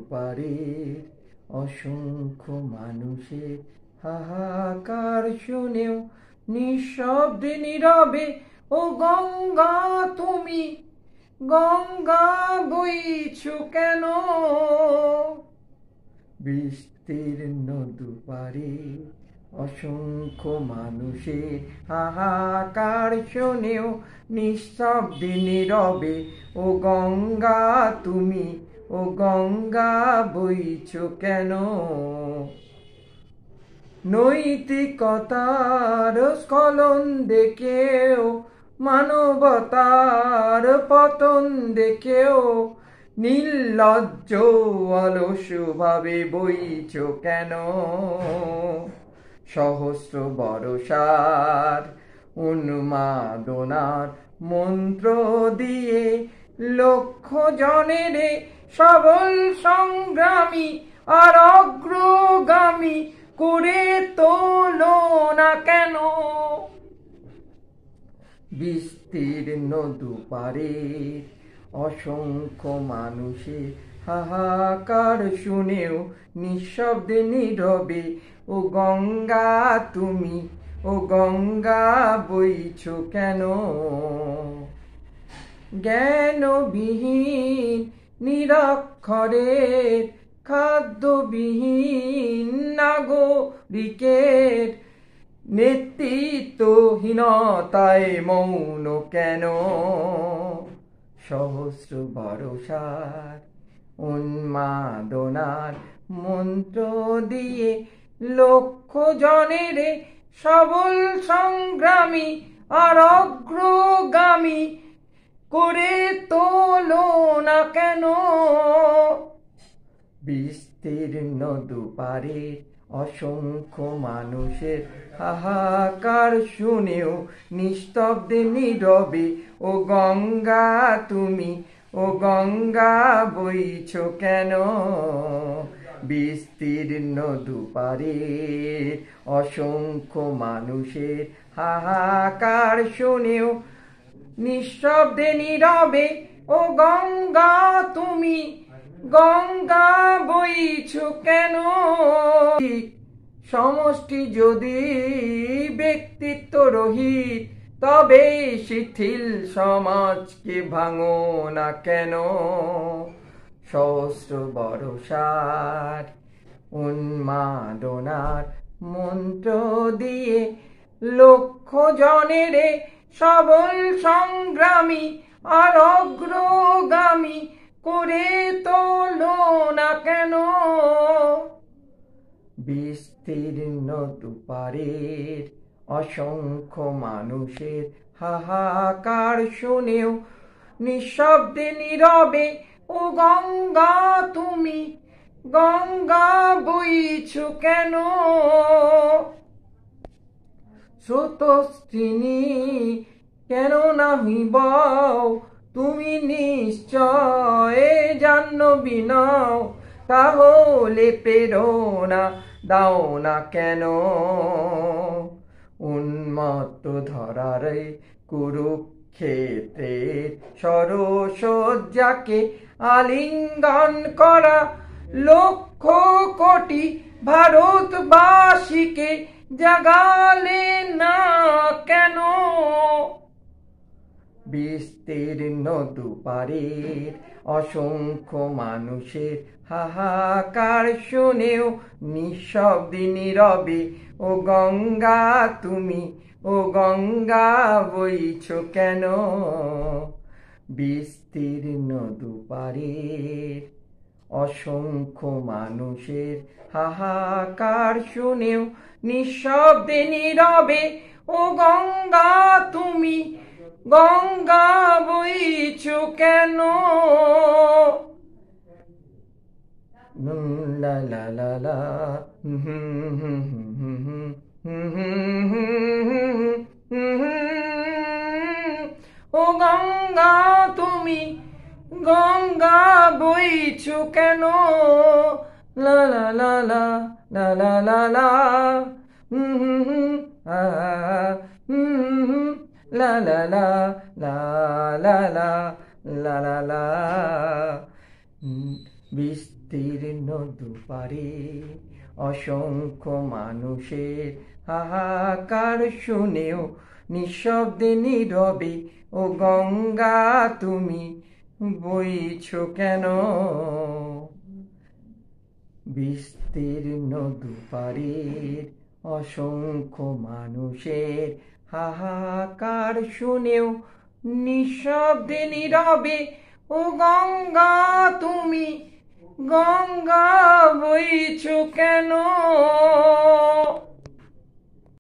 দুপারের অসংখ্য মানুষের হাহাকার শুনেও নিঃশব্দে নীরবে ও গঙ্গা তুমি গঙ্গা বইছো কেন? বিস্তীর্ণ দুপারে অসংখ্য মানুষের হাহাকার শুনেও নিঃশব্দে নীরবে ও গঙ্গা তুমি ও গঙ্গা বইছো কেন? নৈতিকতার স্খলন দেখেও মানবতার পতন দেখেও নির্লজ্জ অলস ভাবে বইছো কেন? সহস্র বর্ষার উন্মাদনার মন্ত্র দিয়ে লক্ষ জনের সবল সংগ্রামী আর অগ্রগামী করে তোলো না কেন? বিস্তীর্ণ দুপারের অসংখ্য মানুষের হাহাকার শুনেও নিঃশব্দে নীরবে ও গঙ্গা তুমি ও গঙ্গা বইছো কেন? জ্ঞানবিহীন নিরক্ষরের খাদ্যবিহীন নাগরিকের নেতৃত্বহীনতায় মৌন কেন? সহস্র বর্ষার উন্মাদনার মন্ত্র দিয়ে লক্ষ জনের সবল সংগ্রামী আর অগ্রগামী করে তোলো না কেন? বিস্তীর্ণ দুপারের অসংখ্য মানুষের হাহাকার শুনেও নিস্তব্ধে নীরবে ও গঙ্গা তুমি ও গঙ্গা বইছো কেন? বিস্তীর্ণ দুপারের অসংখ্য মানুষের হাহাকার শুনেও নিঃশব্দে নীরবে ও গঙ্গা তুমি গঙ্গা বইছো কেন? সমষ্টি যদি ব্যক্তিত্ব রহিত তবে শিথিল সমাজকে ভাঙো না কেন? সহস্র বর্ষার উন্মাদনার মন্ত্র দিয়ে লক্ষ জনের সবল সংগ্রামী আর অগ্রগামী করে তোলো না কেন? বিস্তীর্ণ দুপারের অসংখ্য মানুষের হাহাকার শুনেও নিঃশব্দে নীরবে ও গঙ্গা তুমি গঙ্গা বইছো কেন? স্রোতস্বিনী কেন না হইবাও তুমি নিশ্চয় জাহ্নবী নও, তাহলে প্রেরণা দাও না কেন? উন্মত্ত ধরার কুরুক্ষেত্রের সরসজ্জাকে আলিঙ্গন করা লক্ষ কোটি ভারতবাসীকে জাগালে না কেন? বিস্তীর্ণ দুপারের অসংখ্য মানুষের হাহাকার শুনেও নিঃশব্দে নীরবে ও গঙ্গা তুমি ও গঙ্গা বইছো কেন? বিস্তীর্ণ দুপারের অসংখ্য মানুষের হাহাকার শুনেও নিঃশব্দে নীরবে ও গঙ্গা তুমি গঙ্গা বইছো কেন? লা লা লা লা ও গঙ্গা তুমি গঙ্গা বইছো কেন? লা লা লা লা লা লা লা লা la la la la la la la la la বিস্তীর্ণ দুপারে অসংখ্য মানুষের হাহাকার শুনেও নিঃশব্দে নীরবে ও গঙ্গা তুমি বইছো কেন? বিস্তীর্ণ দুপারের অসংখ্য মানুষের হাহাকার শুনেও নিঃশব্দে নীরবে ও গঙ্গা তুমি গঙ্গা বইছো কেন?